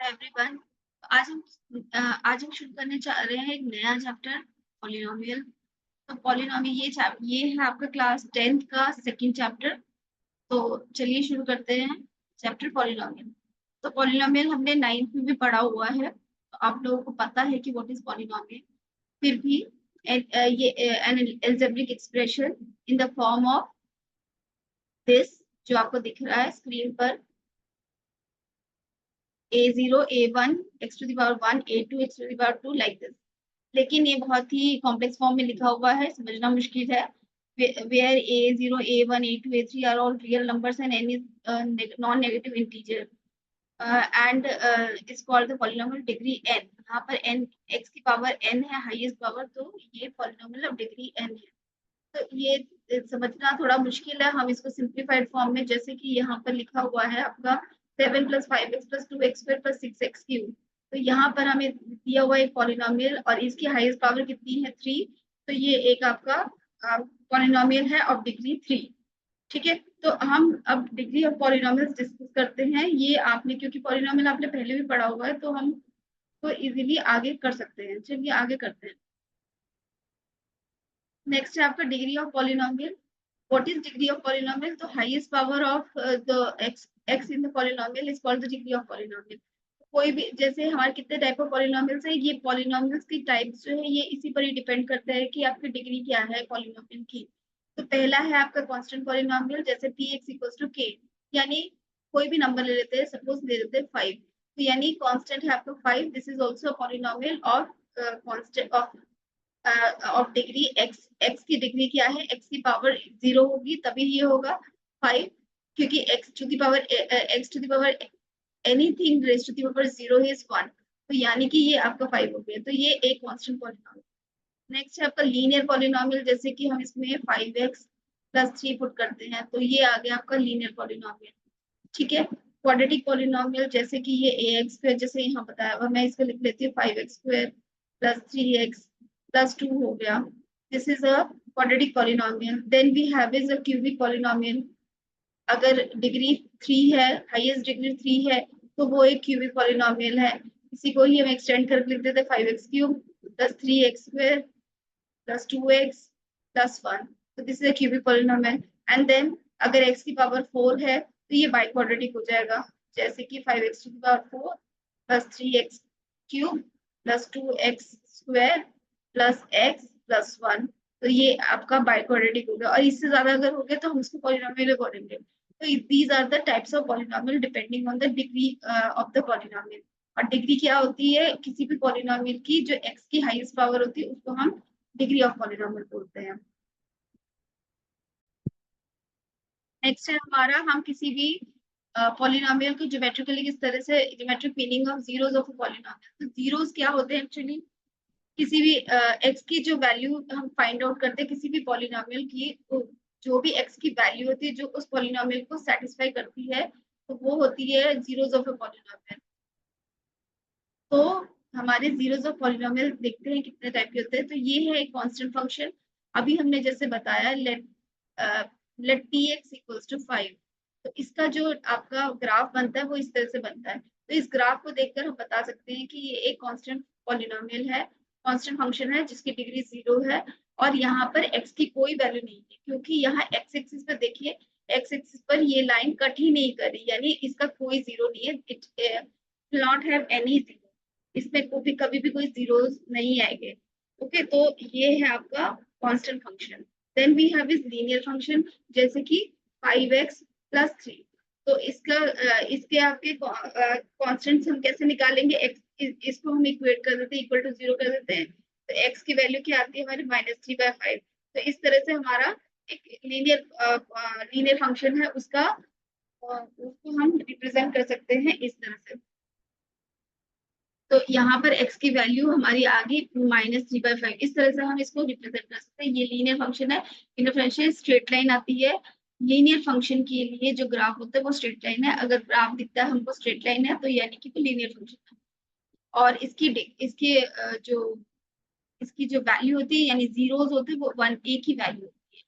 Everyone. आज हम शुरू करने जा रहे हैं एक नया चैप्टर पॉलिनोमियल। तो पॉलिनोमियल ये है आपका क्लास 10th का सेकंड चैप्टर। तो चलिए शुरू करते हैं चैप्टर पॉलिनोमियल। तो पॉलिनोमियल हमने 9th में भी पढ़ा हुआ है, तो आप लोगों को पता है कि व्हाट इज पॉलिनोमियल। फिर भी ये an algebraic expression in the form of this, जो आपको दिख रहा है स्क्रीन पर, a0 a1 x to the power 1 a2 x to the power 2 like this। लेकिन ये बहुत ही कॉम्प्लेक्स फॉर्म में लिखा हुआ है, समझना मुश्किल है। where a0 a1 a2 a3 are all real numbers and n is non-negative integer and is called the polynomial degree n। यहाँ पर n x की पावर n है हाईएस्ट पावर, तो ये पॉलिनोमियल ऑफ डिग्री n है। तो ये समझना थोड़ा मुश्किल है। हम इसको सिंप्लीफाइड फॉर्म में, जैसे कि यहाँ पर लिखा हुआ है आपका 7 + 5x + 2x² + 6x³। तो यहाँ पर हमें दिया हुआ एक पॉलिनोमियल और इसकी हाईएस्ट पावर कितनी है 3। तो ये एक आपका पॉलिनोमियल है ऑफ डिग्री 3। ठीक है, तो हम अब डिग्री ऑफ पॉलिनोमियल्स डिस्कस करते हैं। ये आपने, क्योंकि पॉलिनोमियल आपने पहले भी पढ़ा हुआ है, तो हम तो इजीली आगे कर सकते हैं। चलिए आगे करते हैं। नेक्स्ट है आपका degree of polynomial. What is degree of polynomial? The highest power of the x in the polynomial is called the degree of polynomial। कोई भी, जैसे हमारे कितने टाइप ऑफ पॉलिनोमियल्स है, ये पॉलिनोमियल्स की टाइप्स जो है ये इसी पर ही डिपेंड करता है कि आपकी डिग्री क्या है पॉलिनोमियल की। तो पहला है आपका कांस्टेंट पॉलिनोमियल, जैसे px = k, यानी कोई भी नंबर ले लेते हैं, सपोज ले लेते हैं 5, तो यानी कांस्टेंट है आपका 5। This is also polynomial of constant of degree x. X की डिग्री क्या है, एक्स की पावर 0 होगी तभी ये होगा 5, क्योंकि x to the power anything raise to the power 0 is 1। तो यानी कि ये आपका 5 हो गया। तो ये एक कांस्टेंट पॉलिनोमियल। नेक्स्ट है आपका लीनियर पॉलिनोमियल, जैसे कि हम इसमें 5x + 3 पुट करते हैं, तो ये आ गया आपका लीनियर पॉलिनोमियल। ठीक है, क्वाड्रेटिक पॉलिनोमियल, जैसे कि ये ax², जैसे यहाँ बताया हुआ, मैं इसको लिख लेती हूँ 5x² + 3x + 2 हो गया। This is a quadratic polynomial. Then we have is a cubic polynomial. अगर डिग्री 3 है, हाईएस्ट डिग्री 3 है, तो वो एक क्यूबिक पॉलिनोमियल है। इसी को ही हम एक्सटेंड करके लिख देते 5x³ + 3x² + 2x + 1। तो this is a cubic polynomial. And then अगर x की पावर 4 है, तो ये बाई क्वाड्रेटिक हो जाएगा, जैसे कि 5x⁴ + 3x³ + 2x² + x + 1। तो ये आपका बाई क्वाड्रेटिक हो गया, और इससे ज्यादा अगर हो गया तो हम इसको पॉलिनोमियल बोलेंगे। तो these are the types of polynomial depending on the degree of the polynomial. और डिग्री क्या होती है किसी भी पॉलिनोमियल की, जो x की हाईएस्ट पावर होती है उसको हम डिग्री ऑफ पॉलिनोमियल बोलते हैं। नेक्स्ट है हमारा, हम किसी भी पॉलिनोमियल को ज्योमेट्रिकली किस तरह से, geometric meaning of zeros of polynomial. तो जीरोस क्या होते हैं एक्चुअली, किसी भी x की जो वैल्यू हम फाइंड आउट करते हैं किसी भी पॉलिनोमियल की, तो जो भी x की वैल्यू होती है जो उस पॉलिनोमियल को सेटिस्फाई करती है, तो वो होती है जीरोस ऑफ अ पॉलिनोमियल। तो हमारे जीरोस ऑफ पॉलिनोमियल देखते हैं कितने टाइप के होते हैं। तो ये है एक कांस्टेंट फंक्शन। अभी हमने जैसे बताया, लेट px = 5। तो इसका जो आपका ग्राफ बनता है वो इस तरह से बनता है। तो इस ग्राफ को देखकर हम बता सकते हैं कि ये एक कांस्टेंट पॉलिनोमियल है, कांस्टेंट फंक्शन है जिसकी डिग्री 0 है। और यहाँ पर x की कोई वैल्यू नहीं है, क्योंकि यहाँ x एक्सिस पर देखिए, x एक्सिस पर ये लाइन कट ही नहीं कर रही, यानी इसका कोई जीरो नहीं है। It not have any zero, इसमें कभी भी कोई जीरोस नहीं आएंगे। ओके, तो ये है आपका constant function. Then we have is linear function, जैसे कि 5x + 3। तो इसके आपके कांस्टेंट्स हम कैसे निकालेंगे, इसको हम इक्वेट कर देते हैं, इक्वल टू 0 कर देते हैं। तो x की वैल्यू क्या आती है हमारी -3/5। तो इस तरह से हमारा एक लीनियर फंक्शन है, उसको हम रिप्रेजेंट कर सकते हैं इस तरह से। तो यहाँ पर x की वैल्यू हमारी आ गई -3/5। इस तरह से हम इसको रिप्रेजेंट कर सकते हैं। ये लीनियर फंक्शन है। लीनियर फंक्शन स्ट्रेट लाइन आती है। लीनियर फंक्शन के लिए जो ग्राफ होता है वो स्ट्रेट लाइन है। अगर ग्राफ दिखता है हमको स्ट्रेट लाइन है, तो यानी कि वो लीनियर फंक्शन है। और इसकी जो वैल्यू होती है, यानी जीरोस होते हैं, वो 1 एक ही वैल्यू होती है।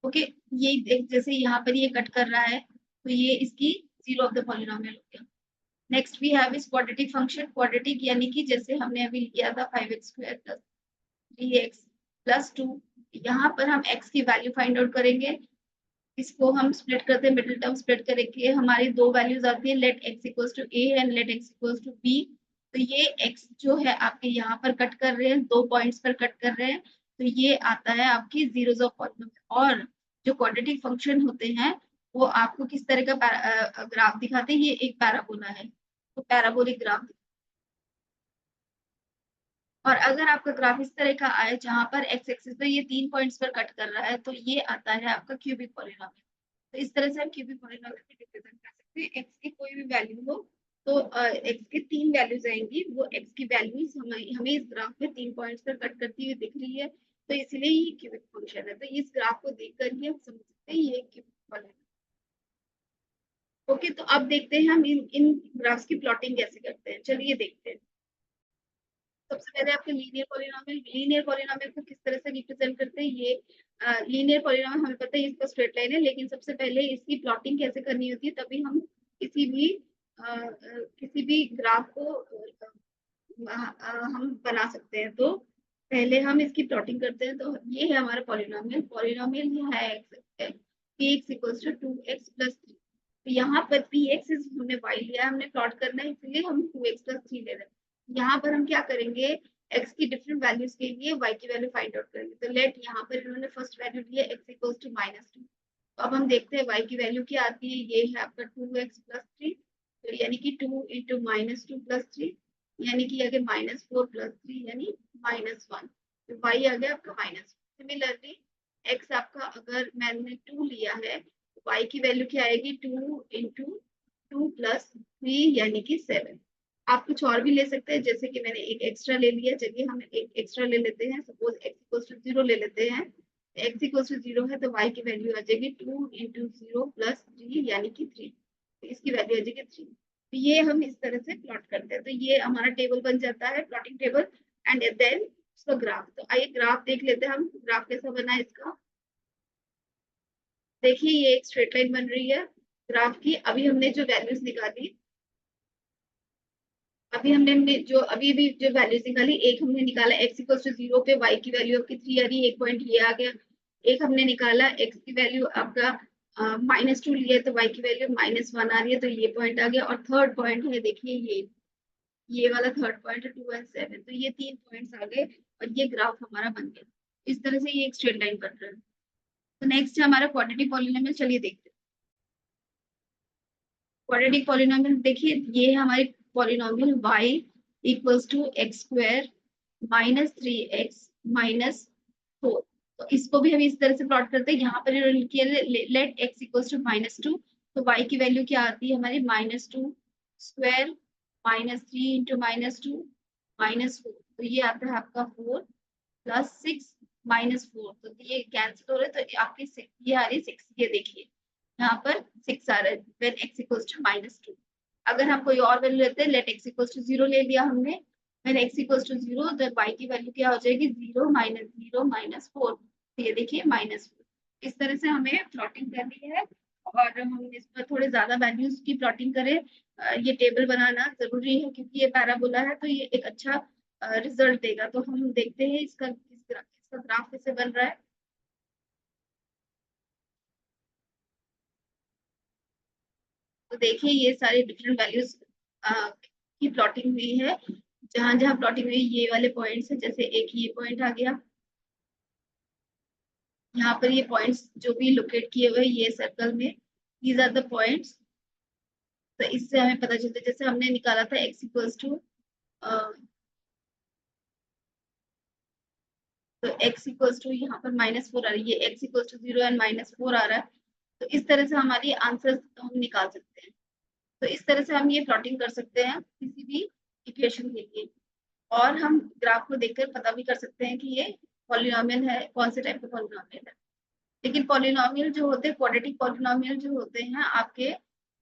ओके, ये जैसे यहाँ पर ये कट कर रहा है, तो ये इसकी जीरो ऑफ द पॉलिनोमियल हो गया। Next we have is quadratic function. Quadratic यानी कि जैसे हमने अभी लिया था 5x square plus 3x plus 2, यहाँ पर हम x की वैल्यू फाइंड आउट करेंगे। इसको हम स्प्लिट करते हैं, मिडिल टर्म स्प्लिट करके हमारी दो वैल्यूज आती है, let x equals to a and let x equals to b। तो ये x जो है आपके यहाँ पर कट कर रहे हैं, 2 पॉइंट्स पर कट कर रहे हैं, तो ये आता है आपकी जीरोस ऑफ पॉलिनोमियल। और जो क्वाड्रेटिक फंक्शन होते हैं वो आपको किस तरह का ग्राफ दिखाते हैं, ये एक पैराबोला है, तो पैराबोलिक ग्राफ। और अगर आपका ग्राफ इस तरह का आए जहां पर एक्स एक्सिस पे ये 3 पॉइंट्स पर कट कर रहा है, तो ये आता है आपका क्यूबिक पॉलिनोमियल। तो इस तरह से हम क्यूबिक पॉलिनोमियल को रिप्रेजेंट कर सकते हैं। एक्स की कोई भी वैल्यू हो तो एक्स की 3 वैल्यूज आएंगी, वो एक्स की वैल्यूज हमें इस ग्राफ में 3 पॉइंट्स पर कट करती हुई दिख रही है, तो इसलिए ये क्यूबिक फंक्शन है। तो इस ग्राफ को देख कर ही हम समझ सकते हैं ये क्यूबिक पॉलिनोमियल। ओके, तो अब देखते हैं हम इन ग्राफ्स की प्लॉटिंग कैसे करते हैं। चलिए देखते हैं। सबसे पहले आपके लीनियर पॉलिनोमियल को किस तरह से रिप्रेजेंट करते हैं। ये लीनियर पॉलिनोमियल हमें पता है इसका स्ट्रेट लाइन है, लेकिन सबसे पहले इसकी प्लॉटिंग कैसे करनी होती है, तभी हम किसी भी ग्राफ को हम बना सकते हैं। तो पहले हम इसकी प्लॉटिंग करते हैं। तो ये है हमारा पॉलिनोमियल। पॉलिनोमियल ये है px equals to 2x plus 3। तो यहाँ पर px हमने y लिया, हमने प्लॉट करना है, इसलिए हम 2x प्लस 3 ले रहे हैं। यहाँ पर हम क्या करेंगे, x की डिफरेंट वैल्यूज के लिए y की वैल्यू फाइंड आउट करेंगे। तो लेट यहाँ पर इन्होंने फर्स्ट वैल्यू लिया x इक्वल्स टू -2। तो अब हम देखते हैं y की वैल्यू क्या आती है। ये है आपका 2x प्लस 3, तो यानी कि 2 इंटू -2 प्लस 3, यानी कि आगे -4 प्लस 3 यानी -1। तो y आ गया आपका -1। सिमिलरली x आपका अगर मैंने 2 लिया है, तो y की वैल्यू क्या आएगी, 2 इंटू 2 प्लस 3 यानी कि 7। आप कुछ और भी ले सकते हैं, जैसे कि मैंने एक एक्स्ट्रा ले लिया। चलिए हम एक एक्स्ट्रा ले लेते हैं, सपोज x इक्वल्स टू 0 ले लेते हैं। x इक्वल्स टू 0 है तो y की वैल्यू आ जाएगी 2 इंटू 0 प्लस 3 यानी कि 3। तो इसकी वैल्यू आ जाएगी 3। तो ये हम इस तरह से प्लॉट करते हैं। तो ये हमारा टेबल बन जाता है, प्लॉटिंग टेबल। एंड देन उसका ग्राफ। तो आइए ग्राफ देख लेते हैं हम, ग्राफ कैसा बना है इसका। देखिए ये एक स्ट्रेट लाइन बन रही है ग्राफ की। अभी हमने जो वैल्यूज निकाली, अभी भी जो वैल्यूज निकाली, एक हमने निकाला x इक्वल टू 0 पे y की वैल्यू आपकी 3 आ रही है, एक पॉइंट ये आ गया। एक हमने निकाला x की वैल्यू आपका -2 लिया है, तो y की वैल्यू -1 आ रही है, तो ये पॉइंट आ गया। और थर्ड पॉइंट है, देखिए ये वाला थर्ड पॉइंट है 2 एंड 7। तो ये 3 पॉइंट्स आ गए और ये ग्राफ हमारा बन गया। इस तरह से ये एक स्ट्रेट लाइन बन रहा है। तो नेक्स्ट है हमारा क्वाड्रेटिक पॉलिनोमियल। चलिए देखते हैं क्वाड्रेटिक पॉलिनोमियल। देखिए ये है हमारी polynomial y equals to x square -3x -4। तो इसको भी हम इस तरह से प्लॉट करते हैं। यहाँ पर लेट x इक्वल्स टू -2, तो y की वैल्यू क्या आती है हमारी -2 स्क्वायर -3 इंटू -2 -4। तो ये आता है आपका 4 प्लस 6 -4। तो ये कैंसिल हो रहा है, तो आपकी ये आ रही है 6। ये देखिए यहाँ पर 6 आ रहा है व्हेन x इक्वल्स टू -2। अगर हम कोई और वैल्यू लेते हैं, लेट x इक्वल्स टू 0 ले लिया हमने, व्हेन x इक्वल्स टू 0 तो y की वैल्यू क्या हो जाएगी, 0 -4। तो ये देखिए -4। इस तरह से हमें प्लॉटिंग करनी है। और हम इस पर थोड़े ज्यादा वैल्यूज की प्लॉटिंग करें, ये टेबल बनाना जरूरी है, क्योंकि ये पैराबोला है तो ये एक अच्छा रिजल्ट देगा। तो हम देखते हैं इसका ग्राफ कैसे बन रहा है। तो देखिए ये सारे डिफरेंट वैल्यूज की प्लॉटिंग हुई है। जहां जहां प्लॉटिंग हुई ये वाले पॉइंट्स है, जैसे एक ये पॉइंट आ गया, यहाँ पर ये पॉइंट्स जो भी लोकेट किए हुए ये सर्कल में, दीज आर द पॉइंट्स। तो इससे हमें पता चलता है, जैसे हमने निकाला था x इक्वल्स टू, तो x इक्वल्स टू यहाँ पर -4 आ रही है, x इक्वल्स टू 0 एंड -4 आ रहा है। तो इस तरह से हमारी आंसर हम निकाल सकते हैं। तो इस तरह से हम ये प्लॉटिंग कर सकते हैं किसी भी इक्वेशन के लिए। और हम ग्राफ को देखकर पता भी कर सकते हैं कि ये पॉलिनोमियल है, कौन से टाइप का पॉलिनोमियल है। लेकिन पॉलिनोमियल जो होते हैं, क्वाड्रेटिक पॉलिनोमियल जो होते हैं आपके,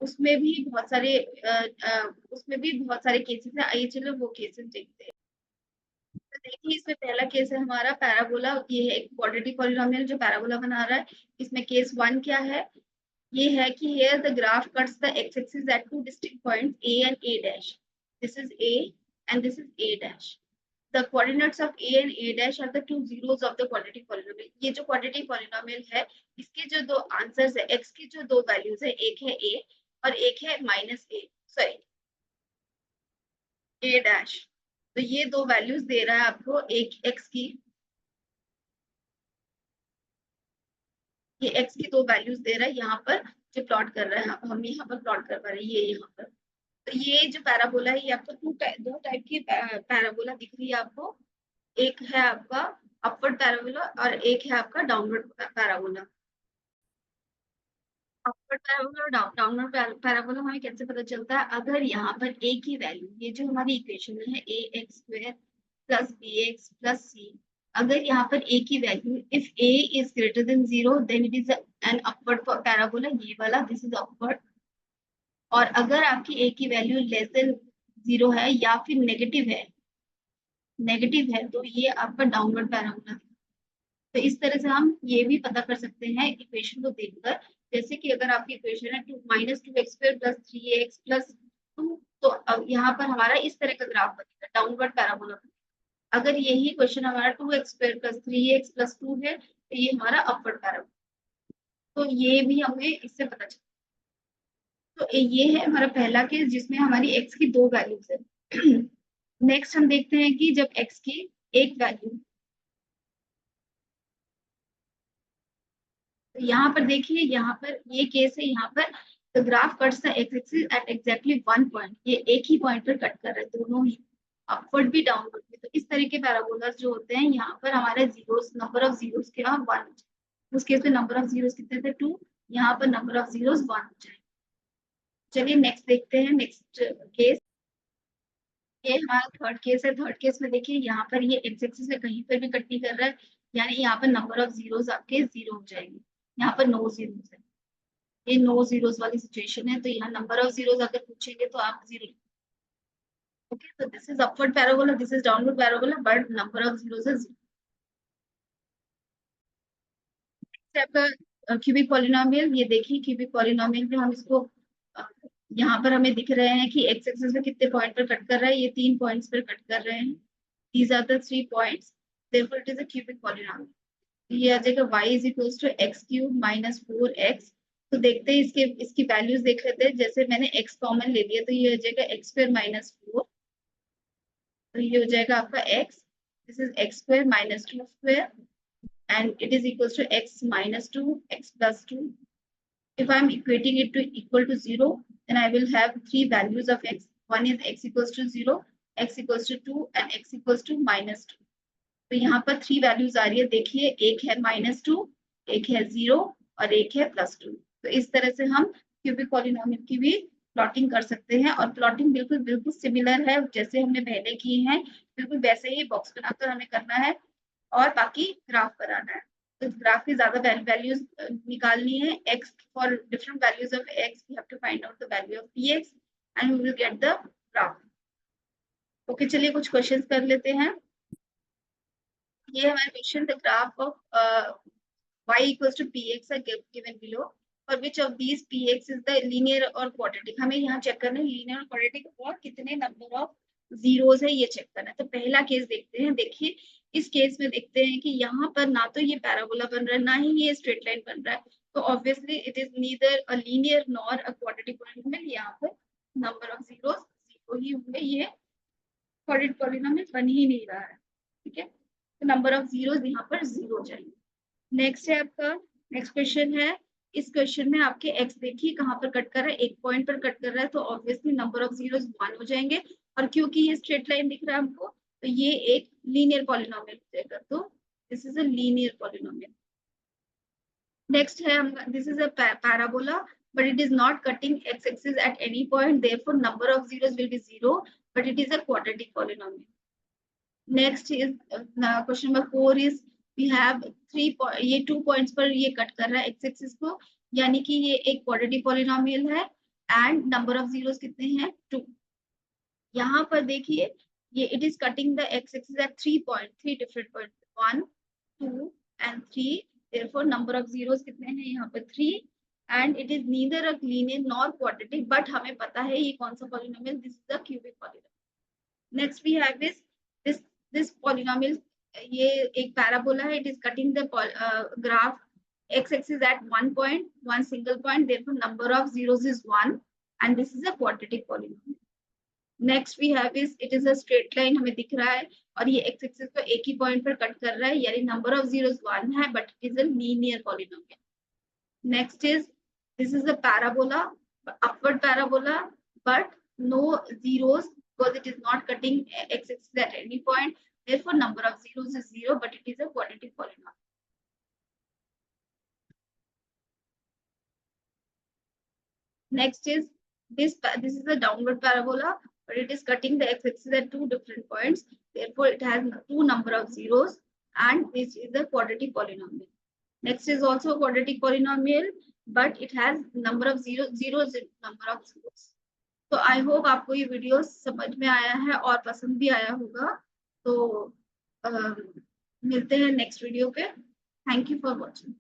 उसमें भी बहुत सारे केसेस है। आइए चलो वो केसेस देखते हैं। तो देखिए इसमें पहला केस है हमारा पैराबोला। ये है एक क्वाड्रेटिक पॉलिनोमियल जो पैराबोला बना रहा है। इसमें केस 1 क्या है, ये है कि here the graph cuts the x-axis at two distinct points A and A dash. This is A and this is A dash. The coordinates of A and A dash are the two zeros of the quadratic polynomial. ये जो quadratic polynomial है, इसके जो दो answers है, x की जो दो वैल्यूज है, एक है A और एक है A dash. तो ये दो वैल्यूज दे रहा है आपको, एक x की, ये x की दो वैल्यूज दे रहा है यहाँ पर, जो प्लॉट कर रहा है, हम यहाँ पर प्लॉट कर पा रहे हैं, ये यहाँ पर। तो ये जो पैराबोला है, ये आपको दो टाइप की पैराबोला दिख रही है आपको। एक है आपका अपवर्ड पैराबोला और एक है आपका डाउनवर्ड पैराबोला। अपवर्ड पैराबोला और डाउनवर्ड पैराबोला हमें कैसे पता चलता है? अगर यहाँ पर a की वैल्यू, ये जो हमारी इक्वेशन है ax square plus bx plus c, अगर यहाँ पर a की value if a is greater than 0 then it is an upward parabola, ये वाला, दिस इज अपवर्ड। और अगर आपकी a की वैल्यू लेस देन 0 है या फिर नेगेटिव है तो ये आपका डाउनवर्ड पैराबोला। तो इस तरह से हम ये भी पता कर सकते हैं इक्वेशन को देखकर, जैसे कि अगर आपकी इक्वेशन है -2x² प्लस 3x प्लस 2, तो अब यहाँ पर हमारा इस तरह का ग्राफ बनेगा, डाउनवर्ड पैराबोला। अगर यही क्वेश्चन हमारा 2x² प्लस 3x प्लस 2 है तो ये हमारा अपवर्ड पैराबोला। तो ये भी हमें इससे पता चलता। तो ये है हमारा पहला केस जिसमें हमारी x की दो वैल्यूज है। नेक्स्ट हम देखते हैं कि जब x की एक वैल्यू, तो यहाँ पर देखिए, यहाँ पर ये केस है, यहाँ पर the graph cuts the x axis at exactly one point, ये एक ही पॉइंट पर कट कर रहे हैं दोनों ही, अपवर्ड भी डाउनवर्ड भी। तो इस तरह के पैराबोलास जो होते हैं, यहाँ पर हमारे जीरोस, नंबर ऑफ जीरोस क्या, 1। उस केस में नंबर ऑफ जीरोस कितने थे, 2। यहाँ पर नंबर ऑफ जीरोस 1 हो जाए। चलिए नेक्स्ट देखते हैं, नेक्स्ट केस। ये हमारा थर्ड केस है। थर्ड केस में देखिए, यहाँ पर ये एक्स एक्सिस से कहीं पर भी कट नहीं कर रहा है, यानी यहाँ पर नंबर ऑफ जीरोस आपके 0 हो जाएंगे। यहाँ पर नो जीरोस है, ये नो जीरोस वाली सिचुएशन है, तो यहाँ नंबर ऑफ जीरोस अगर पूछेंगे तो आप 0। ओके, तो this is upward parabola, this is downward parabola, but number of zeros है 0। आपका क्यूबिक पॉलिनोमियल, ये देखिए क्यूबिक पॉलिनोमियल में हम इसको अ, यहाँ पर हमें दिख रहे हैं कि एक्स एक्सिस में कितने पॉइंट पर कट कर रहा है, ये 3 पॉइंट्स पर कट कर रहे हैं। These are the 3 points, therefore it is a cubic polynomial। ये आ जाएगा y is equal to x cube minus 4x। तो देखते हैं इसके इसकी वैल्यूज देख लेते हैं। जैसे मैंने x कॉमन ले लिया तो ये हो जाएगा एक्स स्क्वायर माइनस 4, तो ये हो जाएगा आपका x, this is x square minus 2 square and it is equals to x minus 2, x plus 2. If I am equating it to equal to 0, then I will have three values of x. One is x equals to 0, x equals to 2 and x equals to minus 2. तो यहाँ पर 3 values आ रही है, देखिए एक है -2, एक है 0 और एक है +2। तो इस तरह से हम क्यूबिक पॉलिनोमियल की भी प्लॉटिंग कर सकते हैं, और प्लॉटिंग बिल्कुल बिल्कुल सिमिलर है जैसे हमने पहले की है, बिल्कुल वैसे ही बॉक्स बनाकर हमें करना है और बाकी ग्राफ बनाना है। तो ग्राफ की ज्यादा वैल्यूज निकालनी है, x for different values of x we have to find out the value of px and we will get the graph. Okay, चलिए कुछ क्वेश्चंस कर लेते हैं। ये हमारा question, the graph of y equals to px are given below, for which of these px is the linear or quadratic। हमें यहाँ check करना है लीनियर और क्वाड्रेटिक और कितने नंबर ऑफ जीरोस है, ये चेक करना है। तो पहला केस देखते हैं। देखिए इस केस में देखते हैं कि यहाँ पर ना तो ये पैराबोला बन रहा है, ना ही ये स्ट्रेट लाइन बन रहा है, तो obviously it is neither a linear nor a quadratic polynomial. यहाँ पर नंबर ऑफ जीरोस 0 ही होंगे, ये क्वाड्रेटिक पॉलिनोमियल बन ही नहीं रहा है। ठीक है, तो नंबर ऑफ जीरोस यहाँ पर 0 हो जाएंगे। नेक्स्ट है आपका, नेक्स्ट क्वेश्चन है। इस क्वेश्चन में आपके x देखिए कहाँ पर कट कर रहा है, एक पॉइंट पर कट कर रहा है, तो ऑब्वियसली नंबर ऑफ जीरोस 1 हो जाएंगे। और क्योंकि ये स्ट्रेट लाइन दिख रहा है हमको, तो ये एक लीनियर पॉलिनोमियल हो जाएगा। तो this is a linear polynomial. Next है हम, this is a parabola but it is not cutting x axis at any point, therefore number of zeros will be 0, but it is a quadratic polynomial। Next is question number 4 is we have 3 ये 2 points पर ये cut कर रहा है x axis को, यानी कि ये एक क्वाड्रेटिक पॉलिनोमियल है एंड नंबर ऑफ जीरोस कितने हैं, 2। यहाँ पर देखिए ये it is cutting the x axis at 3 different point, 1 2 and 3, therefore number of zeros कितने हैं यहाँ पर 3 and it is neither a linear nor quadratic, but हमें पता है ये कौन सा polynomial, this is the cubic polynomial. Next we have is this polynomial, ये एक parabola है, it is cutting the graph x-axis at one point, one single point, therefore number of zeros is 1, and this is a quadratic polynomial. Next we have is it is a straight line हमें दिख रहा है और ये x-axis को एक ही point पर cut कर रहा है, यानी number of zeros 1 है, but it is a linear polynomial. Next is this is a parabola, upward parabola, but no zeros because it is not cutting x-axis at any point. Therefore, number of zeros is 0, but it is a quadratic polynomial. Next is this is a downward parabola, but it is cutting the x-axis at two different points. Therefore, it has two number of zeros, and this is a quadratic polynomial. Next is also a quadratic polynomial, but it has number of zeros in number of zeros. तो I hope आपको ये video समझ में आया है और पसंद भी आया होगा. तो मिलते हैं नेक्स्ट वीडियो पे. Thank you for watching.